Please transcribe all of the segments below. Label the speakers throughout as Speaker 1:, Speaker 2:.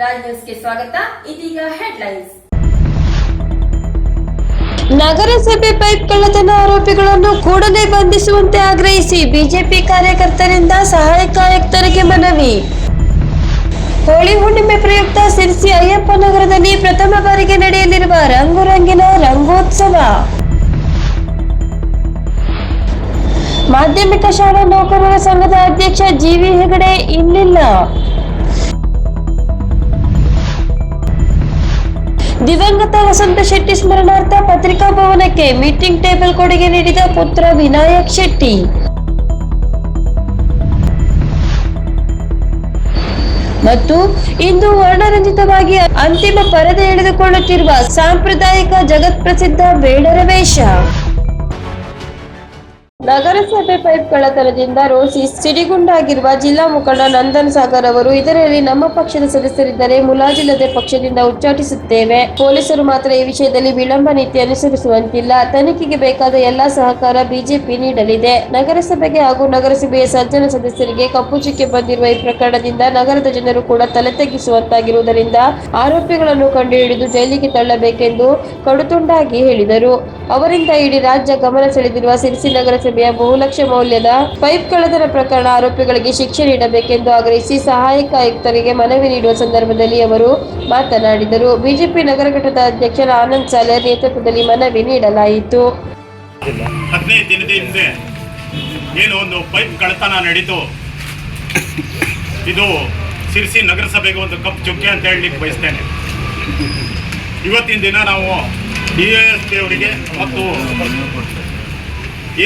Speaker 1: ರಾಜ್ ನ್ಯೂಸ್ಗೆ ಸ್ವಾಗತ. ಇದೀಗ ಹೆಡ್ಲೈನ್ಸ್.
Speaker 2: ನಗರಸಭೆ ಪೈಪ್ ಕಳ್ಳತನ ಆರೋಪಿಗಳನ್ನು ಕೂಡಲೇ ಬಂಧಿಸುವಂತೆ ಆಗ್ರಹಿಸಿ ಬಿಜೆಪಿ ಕಾರ್ಯಕರ್ತರಿಂದ ಸಹಾಯಕ ಆಯುಕ್ತರಿಗೆ ಮನವಿ. ಹೋಳಿ ಹುಣ್ಣಿಮೆ ಪ್ರಯುಕ್ತ ಸಿರ್ಸಿ ಅಯ್ಯಪ್ಪ ನಗರದಲ್ಲಿ ಪ್ರಥಮ ಬಾರಿಗೆ ನಡೆಯಲಿರುವ ರಂಗುರಂಗಿನ ರಂಗೋತ್ಸವ. ಮಾಧ್ಯಮಿಕ ಶಾಲಾ ನೌಕರರ ಸಂಘದ ಅಧ್ಯಕ್ಷ ಜಿವಿ ಹೆಗಡೆ ಇನ್ನಿಲ್ಲ. ದಿವಂಗತ ವಸಂತ ಶೆಟ್ಟಿ ಸ್ಮರಣಾರ್ಥ ಪತ್ರಿಕಾ ಭವನಕ್ಕೆ ಮೀಟಿಂಗ್ ಟೇಬಲ್ ಕೊಡುಗೆ ನೀಡಿದ ಪುತ್ರ ವಿನಾಯಕ್ ಶೆಟ್ಟಿ. ಮತ್ತು ಇಂದು ವರ್ಣರಂಜಿತವಾಗಿ ಅಂತಿಮ ಪರದೆ ಎಳೆದುಕೊಳ್ಳುತ್ತಿರುವ ಸಾಂಪ್ರದಾಯಿಕ ಜಗತ್ಪ್ರಸಿದ್ಧ ಬೇಡರ ವೇಷ. ನಗರಸಭೆ ಪೈಪ್ ಕಳ್ಳತನದಿಂದ ರೋಸಿ ಸಿಡಿಗುಂಡಾಗಿರುವ ಜಿಲ್ಲಾ ಮುಖಂಡ ನಂದನ್ ಸಾಗರ್ ಅವರು, ಇದರಲ್ಲಿ ನಮ್ಮ ಪಕ್ಷದ ಸದಸ್ಯರಿದ್ದರೆ ಮುಲಾಜಿಲ್ಲದೆ ಪಕ್ಷದಿಂದ ಉಚ್ಚಾಟಿಸುತ್ತೇವೆ. ಪೊಲೀಸರು ಮಾತ್ರ ಈ ವಿಷಯದಲ್ಲಿ ವಿಳಂಬ ನೀತಿ ಅನುಸರಿಸುವಂತಿಲ್ಲ. ತನಿಖೆಗೆ ಬೇಕಾದ ಎಲ್ಲಾ ಸಹಕಾರ ಬಿಜೆಪಿ ನೀಡಲಿದೆ. ನಗರಸಭೆಗೆ ಹಾಗೂ ನಗರಸಭೆಯ ಸಜ್ಜನ ಸದಸ್ಯರಿಗೆ ಕಪ್ಪು ಚುಕ್ಕೆ ಬಂದಿರುವ ಈ ಪ್ರಕರಣದಿಂದ ನಗರದ ಜನರು ಕೂಡ ತಲೆ ತಗ್ಗಿಸುವಂತಾಗಿರುವುದರಿಂದ ಆರೋಪಿಗಳನ್ನು ಕಂಡುಹಿಡಿದು ಜೈಲಿಗೆ ತಳ್ಳಬೇಕೆಂದು ಕಡುತುಂಡಾಗಿ ಹೇಳಿದರು. ಅವರಿಂದ ಇಡೀ ರಾಜ್ಯ ಗಮನ ಸೆಳೆದಿರುವ ಸಿರ್ಸಿ ನಗರಸಭೆಯ ಬಹುಲಕ್ಷ ಮೌಲ್ಯದ ಪೈಪ್ ಕಳ್ಳತನ ಪ್ರಕರಣ ಆರೋಪಿಗಳಿಗೆ ಶಿಕ್ಷೆ ನೀಡಬೇಕೆಂದು ಆಗ್ರಹಿಸಿ ಸಹಾಯಕ ಆಯುಕ್ತರಿಗೆ ಮನವಿ ನೀಡುವ ಸಂದರ್ಭದಲ್ಲಿ ಅವರು ಮಾತನಾಡಿದರು. ಬಿಜೆಪಿ ನಗರ ಘಟಕದ ಅಧ್ಯಕ್ಷ ಆನಂದ್ ಸಾಲೇರ್ ನೇತೃತ್ವದಲ್ಲಿ ಮನವಿ ನೀಡಲಾಯಿತು.
Speaker 3: 15 ದಿನದ ಹಿಂದೆ ಏನು ಒಂದು ಪೈಪ್ ಕಳ್ಳತನ ನಡೀತು, ಇದು ಸಿರ್ಸಿ ನಗರಸಭೆಗೆ ಒಂದು ಕಪ್ ಚುಕ್ಕೆ ಅಂತ ಹೇಳಲಿಕ್ಕೆ ಬಯಸ್ತೇನೆ. ಇವತ್ತಿನ ದಿನ ನಾವು DSP ಅವರಿಗೆ ಮತ್ತು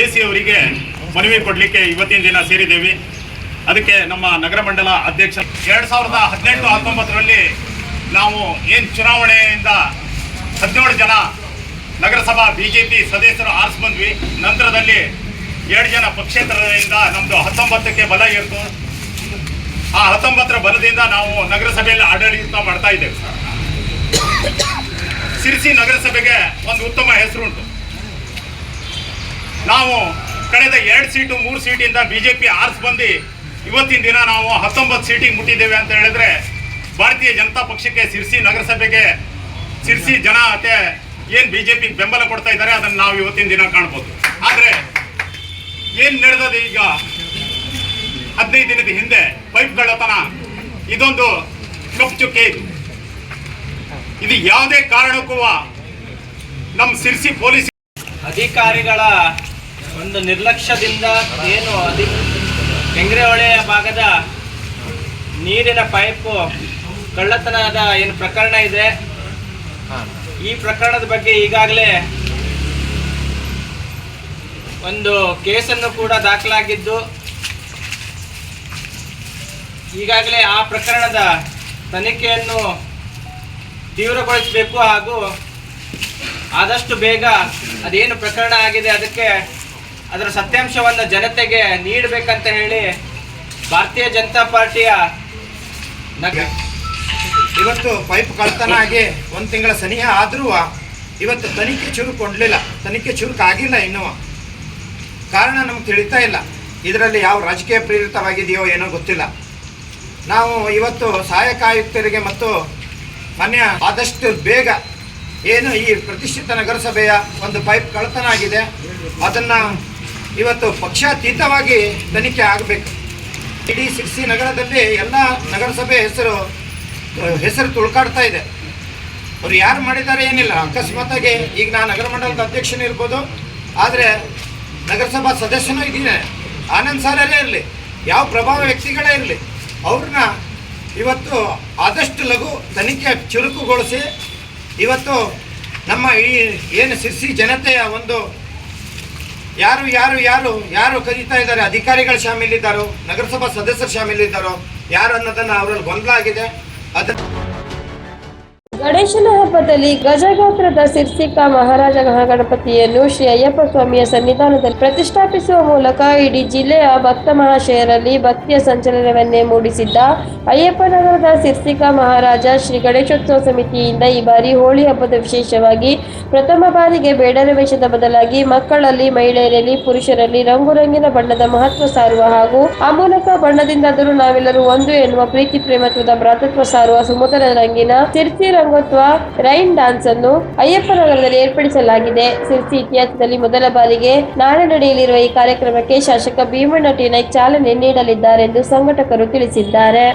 Speaker 3: AC ಅವರಿಗೆ ಮನವಿ ಕೊಡಲಿಕ್ಕೆ ಇವತ್ತಿನ ದಿನ ಸೇರಿದ್ದೇವೆ. ಅದಕ್ಕೆ ನಮ್ಮ ನಗರ ಮಂಡಲ ಅಧ್ಯಕ್ಷ 2018-19ರಲ್ಲಿ ನಾವು ಏನು ಚುನಾವಣೆಯಿಂದ 17 ಜನ ನಗರಸಭಾ BJP ಸದಸ್ಯರು ಆರಿಸಿ ಬಂದ್ವಿ. ನಂತರದಲ್ಲಿ 2 ಜನ ಪಕ್ಷೇತರರಿಂದ ನಮ್ಮದು 19ಕ್ಕೆ ಬಲ ಇರ್ತು. ಆ 19ರ ಬಲದಿಂದ ನಾವು ನಗರಸಭೆಯಲ್ಲಿ ಆಡಳಿತ ಮಾಡ್ತಾ ಇದ್ದೇವೆ. ಸಿರ್ಸಿ ನಗರಸಭೆಗೆ ಒಂದು ಉತ್ತಮ ಹೆಸರುಂಟು. ನಾವು ಕಳೆದ 2 ಸೀಟು 3 ಸೀಟಿಂದ BJP ಆರಿಸಿ ಬಂದು ಇವತ್ತಿನ ದಿನ ನಾವು 19 ಸೀಟಿಗೆ ಮುಟ್ಟಿದ್ದೇವೆ ಅಂತ ಹೇಳಿದ್ರೆ ಭಾರತೀಯ ಜನತಾ ಪಕ್ಷಕ್ಕೆ ಸಿರ್ಸಿ ನಗರಸಭೆಗೆ ಸಿರ್ಸಿ ಜನ ಮತ್ತೆ ಏನು BJP ಬೆಂಬಲ ಕೊಡ್ತಾ ಇದ್ದಾರೆ ಅದನ್ನು ನಾವು ಇವತ್ತಿನ ದಿನ ಕಾಣ್ಬೋದು. ಆದರೆ ಏನು ನಡೆದದು ಈಗ 15 ದಿನದ ಹಿಂದೆ ಪೈಪ್ ಕಳ್ಳತನ ಇದೊಂದು ಕಪ್ಪು ಚುಕ್ಕೆ. ಇದು ಯಾವುದೇ ಕಾರಣಕ್ಕೂ ನಮ್ಮ ಸಿರ್ಸಿ ಪೊಲೀಸ್
Speaker 4: ಅಧಿಕಾರಿಗಳ ಒಂದು ನಿರ್ಲಕ್ಷ್ಯದಿಂದ ಏನು ಕೆಂಗ್ರೆಹೊಳೆಯ ಭಾಗದ ನೀರಿನ ಪೈಪು ಕಳ್ಳತನದ ಏನು ಪ್ರಕರಣ ಇದೆ, ಈ ಪ್ರಕರಣದ ಬಗ್ಗೆ ಈಗಾಗಲೇ ಒಂದು ಕೇಸನ್ನು ಕೂಡ ದಾಖಲಾಗಿದ್ದು ಈಗಾಗಲೇ ಆ ಪ್ರಕರಣದ ತನಿಖೆಯನ್ನು ತೀವ್ರಗೊಳಿಸಬೇಕು ಹಾಗೂ ಆದಷ್ಟು ಬೇಗ ಅದೇನು ಪ್ರಕರಣ ಆಗಿದೆ ಅದಕ್ಕೆ ಅದರ ಸತ್ಯಾಂಶವನ್ನು ಜನತೆಗೆ ನೀಡಬೇಕಂತ ಹೇಳಿ ಭಾರತೀಯ ಜನತಾ ಪಾರ್ಟಿಯ
Speaker 5: ಇವತ್ತು ಪೈಪ್ ಕಳ್ಳತನ ಆಗಿ 1 ತಿಂಗಳ ಸನಿಹ ಆದರೂ ಇವತ್ತು ತನಿಖೆ ಚುರುಕೊಂಡಲಿಲ್ಲ, ತನಿಖೆ ಚುರುಕಾಗಿಲ್ಲ. ಇನ್ನೂ ಕಾರಣ ನಮ್ಗೆ ತಿಳಿತಾ ಇಲ್ಲ. ಇದರಲ್ಲಿ ಯಾವ ರಾಜಕೀಯ ಪ್ರೇರಿತವಾಗಿದೆಯೋ ಏನೋ ಗೊತ್ತಿಲ್ಲ. ನಾವು ಇವತ್ತು ಸಹಾಯಕ ಆಯುಕ್ತರಿಗೆ ಮತ್ತು ಮಾನ್ಯ ಆದಷ್ಟು ಬೇಗ ಏನು ಈ ಪ್ರತಿಷ್ಠಿತ ನಗರಸಭೆಯ ಒಂದು ಪೈಪ್ ಕಳ್ಳತನ ಆಗಿದೆ ಅದನ್ನು ಇವತ್ತು ಪಕ್ಷಾತೀತವಾಗಿ ತನಿಖೆ ಆಗಬೇಕು. ಇಡೀ ಸಿರ್ಸಿ ನಗರದಲ್ಲಿ ಎಲ್ಲ ನಗರಸಭೆ ಹೆಸರು ತುಳ್ಕಾಡ್ತಾ ಇದೆ. ಅವರು ಯಾರು ಮಾಡಿದ್ದಾರೆ ಏನಿಲ್ಲ, ಅಕಸ್ಮಾತಾಗಿ ಈಗ ನಾನು ನಗರ ಮಂಡಲದ ಅಧ್ಯಕ್ಷನೂ ಇರ್ಬೋದು, ಆದರೆ ನಗರಸಭಾ ಸದಸ್ಯನೂ ಇದ್ದೀನಿ, ಆನಂದ್ ಸಾರೇ ಇರಲಿ, ಯಾವ ಪ್ರಭಾವ ವ್ಯಕ್ತಿಗಳೇ ಇರಲಿ, ಅವ್ರನ್ನ ಇವತ್ತು ಆದಷ್ಟು ಲಘು ತನಿಖೆ ಚುರುಕುಗೊಳಿಸಿ ಇವತ್ತು ನಮ್ಮ ಈ ಏನು ಸಿರ್ಸಿ ಜನತೆಯ ಒಂದು ಯಾರು ಯಾರು ಯಾರು ಯಾರು ಕರೀತಾ ಇದ್ದಾರೆ, ಅಧಿಕಾರಿಗಳು ಶಾಮೀಲಿದ್ದಾರೋ, ನಗರಸಭಾ ಸದಸ್ಯರು ಶಾಮೀಲಿದ್ದಾರೋ ಯಾರು ಅನ್ನೋದನ್ನು ಅವರಲ್ಲಿ ಗೊಂದಲ ಆಗಿದೆ.
Speaker 2: ಗಣೇಶನ ಹಬ್ಬದಲ್ಲಿ ಗಜಗಾತ್ರದ ಸಿರ್ಸಿಕ ಮಹಾರಾಜ ಮಹಾಗಣಪತಿಯನ್ನು ಶ್ರೀ ಅಯ್ಯಪ್ಪ ಸ್ವಾಮಿಯ ಸನ್ನಿಧಾನದಲ್ಲಿ ಪ್ರತಿಷ್ಠಾಪಿಸುವ ಮೂಲಕ ಇಡೀ ಜಿಲ್ಲೆಯ ಭಕ್ತ ಮಹಾಶಯರಲ್ಲಿ ಭಕ್ತಿಯ ಸಂಚಲನವನ್ನೇ ಮೂಡಿಸಿದ್ದ ಅಯ್ಯಪ್ಪನಗರದ ಸಿರ್ಸಿಕ ಮಹಾರಾಜ ಶ್ರೀ ಗಣೇಶೋತ್ಸವ ಸಮಿತಿಯಿಂದ ಈ ಬಾರಿ ಹೋಳಿ ಹಬ್ಬದ ವಿಶೇಷವಾಗಿ ಪ್ರಥಮ ಬಾರಿಗೆ ಬೇಡರ ವೇಷದ ಬದಲಾಗಿ ಮಕ್ಕಳಲ್ಲಿ, ಮಹಿಳೆಯರಲ್ಲಿ, ಪುರುಷರಲ್ಲಿ ರಂಗುರಂಗಿನ ಬಣ್ಣದ ಮಹತ್ವ ಸಾರುವ ಹಾಗೂ ಆ ಮೂಲಕ ಬಣ್ಣದಿಂದಾದರೂ ನಾವೆಲ್ಲರೂ ಒಂದು ಎನ್ನುವ ಪ್ರೀತಿ ಪ್ರೇಮತ್ವದ ಭ್ರಾತೃತ್ವ ಸಾರುವ ಸುಮಧುರ ರಂಗಿನ ಸಿರ್ಸಿ ರಂಗೋತ್ಸವ ರೈನ್ ಡಾನ್ಸ್ ಅನ್ನು ಅಯ್ಯಪ್ಪನಗರದಲ್ಲಿ ಏರ್ಪಡಿಸಲಾಗಿದೆ. ಸಿರ್ಸಿ ಇತಿಹಾಸದಲ್ಲಿ ಮೊದಲ ಬಾರಿಗೆ ನಾಳೆ ನಡೆಯಲಿರುವ ಈ ಕಾರ್ಯಕ್ರಮಕ್ಕೆ ಶಾಸಕ ಭೀಮಣ್ಣ ಟಿ ನಾಯ್ಕ ಚಾಲನೆ ನೀಡಲಿದ್ದಾರೆ ಎಂದು ಸಂಘಟಕರು ತಿಳಿಸಿದ್ದಾರೆ.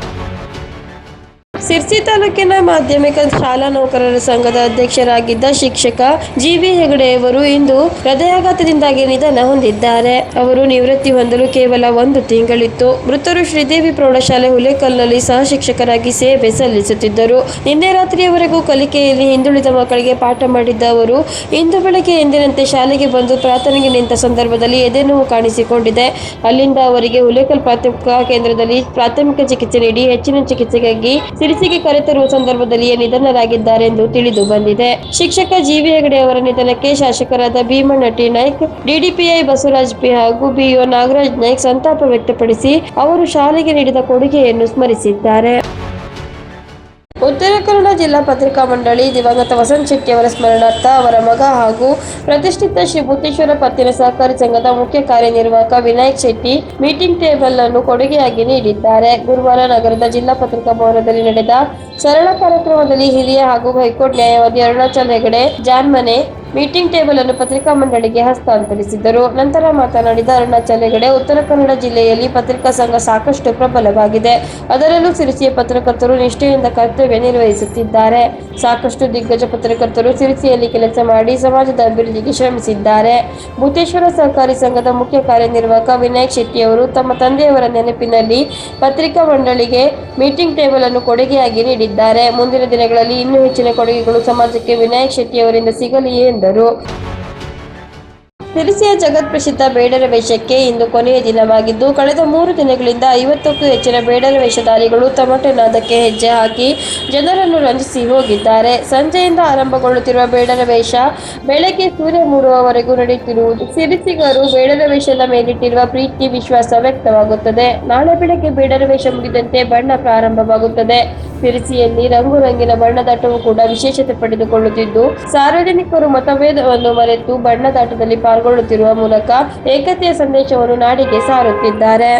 Speaker 2: ಸಿರ್ಸಿ ತಾಲೂಕಿನ ಮಾಧ್ಯಮಿಕ ಶಾಲಾ ನೌಕರರ ಸಂಘದ ಅಧ್ಯಕ್ಷರಾಗಿದ್ದ ಶಿಕ್ಷಕ ಜಿ.ವಿ. ಹೆಗಡೆಯವರು ಇಂದು ಹೃದಯಾಘಾತದಿಂದಾಗಿ ನಿಧನ ಹೊಂದಿದ್ದಾರೆ. ಅವರು ನಿವೃತ್ತಿ ಹೊಂದಲು ಕೇವಲ 1 ತಿಂಗಳಿತ್ತು. ಮೃತರು ಶ್ರೀದೇವಿ ಪ್ರೌಢಶಾಲೆ ಹುಲೇಕಲ್ನಲ್ಲಿ ಸಹ ಶಿಕ್ಷಕರಾಗಿ ಸೇವೆ ಸಲ್ಲಿಸುತ್ತಿದ್ದರು. ನಿನ್ನೆ ರಾತ್ರಿಯವರೆಗೂ ಕಲಿಕೆಯಲ್ಲಿ ಹಿಂದುಳಿದ ಮಕ್ಕಳಿಗೆ ಪಾಠ ಮಾಡಿದ್ದ ಅವರು ಇಂದು ಬೆಳಗ್ಗೆ ಎಂದಿನಂತೆ ಶಾಲೆಗೆ ಬಂದು ಪ್ರಾರ್ಥನೆಗೆ ನಿಂತ ಸಂದರ್ಭದಲ್ಲಿ ಎದೆನೋವು ಕಾಣಿಸಿಕೊಂಡಿದೆ. ಅಲ್ಲಿಂದ ಅವರಿಗೆ ಹುಲೇಕಲ್ ಪ್ರಾಥಮಿಕ ಕೇಂದ್ರದಲ್ಲಿ ಪ್ರಾಥಮಿಕ ಚಿಕಿತ್ಸೆ ನೀಡಿ ಹೆಚ್ಚಿನ ಚಿಕಿತ್ಸೆಗಾಗಿ ಸಿರಿಸಿಗೆ ಕರೆತರುವ ಸಂದರ್ಭದಲ್ಲಿಯೇ ನಿಧನರಾಗಿದ್ದಾರೆ ಎಂದು ತಿಳಿದು ಬಂದಿದೆ. ಶಿಕ್ಷಕ ಜಿ.ವಿ. ಹೆಗಡೆ ಅವರ ನಿಧನಕ್ಕೆ ಶಾಸಕರಾದ Bheemanna T Naik, DDPI Basavaraj P ಹಾಗೂ ಬಿಇಒ ನಾಗರಾಜ್ ನಾಯ್ಕ ಸಂತಾಪ ವ್ಯಕ್ತಪಡಿಸಿ ಅವರು ಶಾಲೆಗೆ ನೀಡಿದ ಕೊಡುಗೆಯನ್ನು ಸ್ಮರಿಸಿದ್ದಾರೆ. ಉತ್ತರ ಕನ್ನಡ ಜಿಲ್ಲಾ ಪತ್ರಿಕಾ ಮಂಡಳಿ ದಿವಂಗತ ವಸಂತ್ ಶೆಟ್ಟಿ ಅವರ ಸ್ಮರಣಾರ್ಥ ಅವರ ಮಗ ಹಾಗೂ ಪ್ರತಿಷ್ಠಿತ ಶ್ರೀ ಭೂತೇಶ್ವರ ಪತ್ತಿನ ಸಹಕಾರಿ ಸಂಘದ ಮುಖ್ಯ ಕಾರ್ಯನಿರ್ವಾಹಕ ವಿನಾಯಕ್ ಶೆಟ್ಟಿ ಮೀಟಿಂಗ್ ಟೇಬಲ್ ಅನ್ನು ಕೊಡುಗೆಯಾಗಿ ನೀಡಿದ್ದಾರೆ. ಗುರುವಾರ ನಗರದ ಜಿಲ್ಲಾ ಪತ್ರಿಕಾ ಭವನದಲ್ಲಿ ನಡೆದ ಸರಳ ಕಾರ್ಯಕ್ರಮದಲ್ಲಿ ಹಿರಿಯ ಹಾಗೂ ಹೈಕೋರ್ಟ್ ನ್ಯಾಯವಾದಿ ಅರುಣಾಚಲ್ ಹೆಗಡೆ ಜಾನ್ಮನೆ ಮೀಟಿಂಗ್ ಟೇಬಲ್ ಅನ್ನು ಪತ್ರಿಕಾ ಮಂಡಳಿಗೆ ಹಸ್ತಾಂತರಿಸಿದರು. ನಂತರ ಮಾತನಾಡಿದ ಅರುಣಾಚಲ್ ಹೆಗಡೆ, ಉತ್ತರ ಕನ್ನಡ ಜಿಲ್ಲೆಯಲ್ಲಿ ಪತ್ರಿಕಾ ಸಂಘ ಸಾಕಷ್ಟು ಪ್ರಬಲವಾಗಿದೆ. ಅದರಲ್ಲೂ ಸಿರಿಸಿಯ ಪತ್ರಕರ್ತರು ನಿಷ್ಠೆಯಿಂದ ಕರ್ತವ್ಯ ನಿರ್ವಹಿಸುತ್ತಿದ್ದಾರೆ. ಸಾಕಷ್ಟು ದಿಗ್ಗಜ ಪತ್ರಕರ್ತರು ಸಿರಿಸಿಯಲ್ಲಿ ಕೆಲಸ ಮಾಡಿ ಸಮಾಜದ ಅಭಿವೃದ್ಧಿಗೆ ಶ್ರಮಿಸಿದ್ದಾರೆ. ಭೂತೇಶ್ವರ ಸಹಕಾರಿ ಸಂಘದ ಮುಖ್ಯ ಕಾರ್ಯನಿರ್ವಾಹಕ ವಿನಾಯಕ್ ಶೆಟ್ಟಿ ಅವರು ತಮ್ಮ ತಂದೆಯವರ ನೆನಪಿನಲ್ಲಿ ಪತ್ರಿಕಾ ಮಂಡಳಿಗೆ ಮೀಟಿಂಗ್ ಟೇಬಲ್ ಅನ್ನು ಕೊಡುಗೆಯಾಗಿ ನೀಡಿದ್ದಾರೆ. ಮುಂದಿನ ದಿನಗಳಲ್ಲಿ ಇನ್ನೂ ಹೆಚ್ಚಿನ ಕೊಡುಗೆಗಳು ಸಮಾಜಕ್ಕೆ ವಿನಾಯಕ್ ಶೆಟ್ಟಿ ಅವರಿಂದ ಸಿಗಲಿ ಎಂದರು. ಸಿರಿಸಿಯ ಜಗತ್ ಪ್ರಸಿದ್ಧ ಬೇಡರ ವೇಷಕ್ಕೆ ಇಂದು ಕೊನೆಯ ದಿನವಾಗಿದ್ದು, ಕಳೆದ 3 ದಿನಗಳಿಂದ 50ಕ್ಕೂ ಹೆಚ್ಚಿನ ಬೇಡರ ವೇಷಧಾರಿಗಳು ತಮಟೆ ನಾದಕ್ಕೆ ಹೆಜ್ಜೆ ಹಾಕಿ ಜನರನ್ನು ರಂಜಿಸಿ ಹೋಗಿದ್ದಾರೆ. ಸಂಜೆಯಿಂದ ಆರಂಭಗೊಳ್ಳುತ್ತಿರುವ ಬೇಡರ ವೇಷ ಬೆಳಗ್ಗೆ ಸೂರ್ಯ ಮೂಡುವವರೆಗೂ ನಡೆಯುತ್ತಿರುವುದು ಸಿರಿಸಿಗರು ಬೇಡರ ವೇಷದ ಮೇಲಿಟ್ಟಿರುವ ಪ್ರೀತಿ, ವಿಶ್ವಾಸ ವ್ಯಕ್ತವಾಗುತ್ತದೆ. ನಾಳೆ ಬೆಳಗ್ಗೆ ಬೇಡರ ವೇಷ ಮುಗಿದಂತೆ ಬಣ್ಣ ಪ್ರಾರಂಭವಾಗುತ್ತದೆ. ಸಿರಿಸಿಯಲ್ಲಿ ರಂಗುರಂಗಿನ ಬಣ್ಣದಾಟವು ಕೂಡ ವಿಶೇಷತೆ ಪಡೆದುಕೊಳ್ಳುತ್ತಿದ್ದು, ಸಾರ್ವಜನಿಕರು ಮತಭೇದವನ್ನು ಮರೆತು ಬಣ್ಣದಾಟದಲ್ಲಿ ಪಾಲ್ಗೊಳ್ಳುತ್ತಿರುವ ಮೂಲಕ ಏಕತೆಯ ಸಂದೇಶವನ್ನು ನಾಡಿಗೆ ಸಾರುತ್ತಿದ್ದಾರೆ.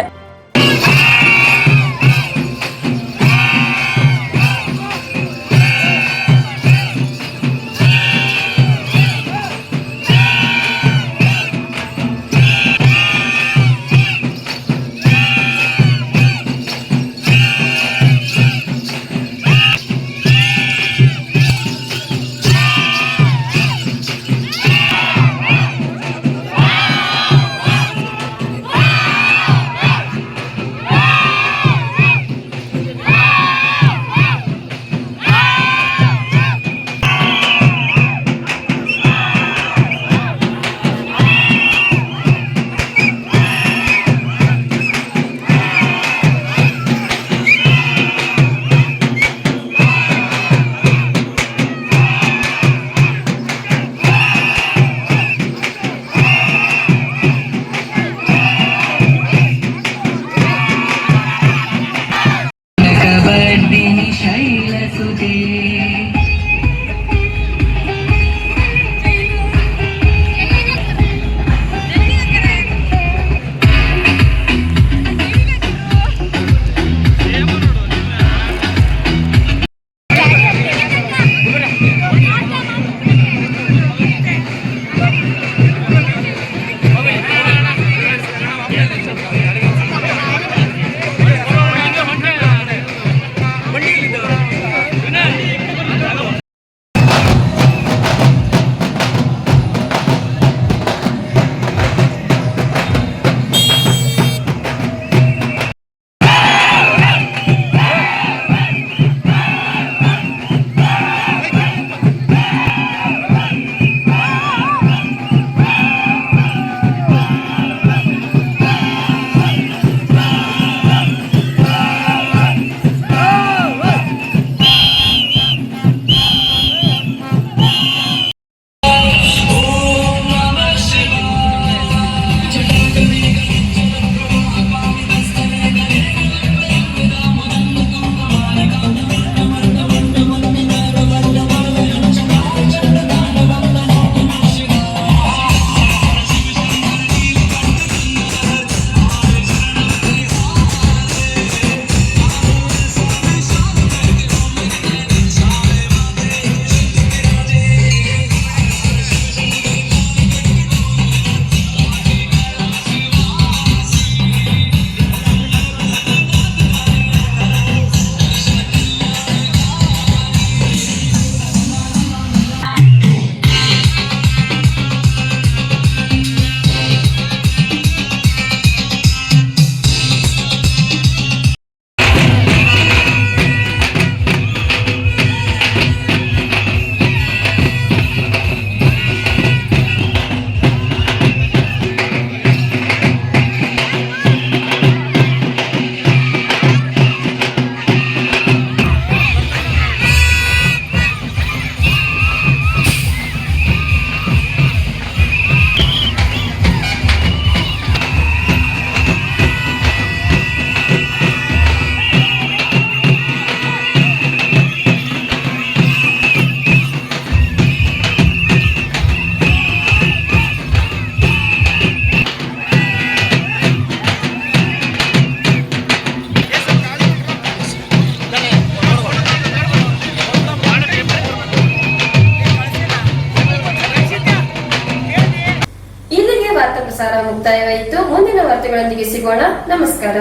Speaker 1: ಸಿಗೋಣ. ನಮಸ್ಕಾರ.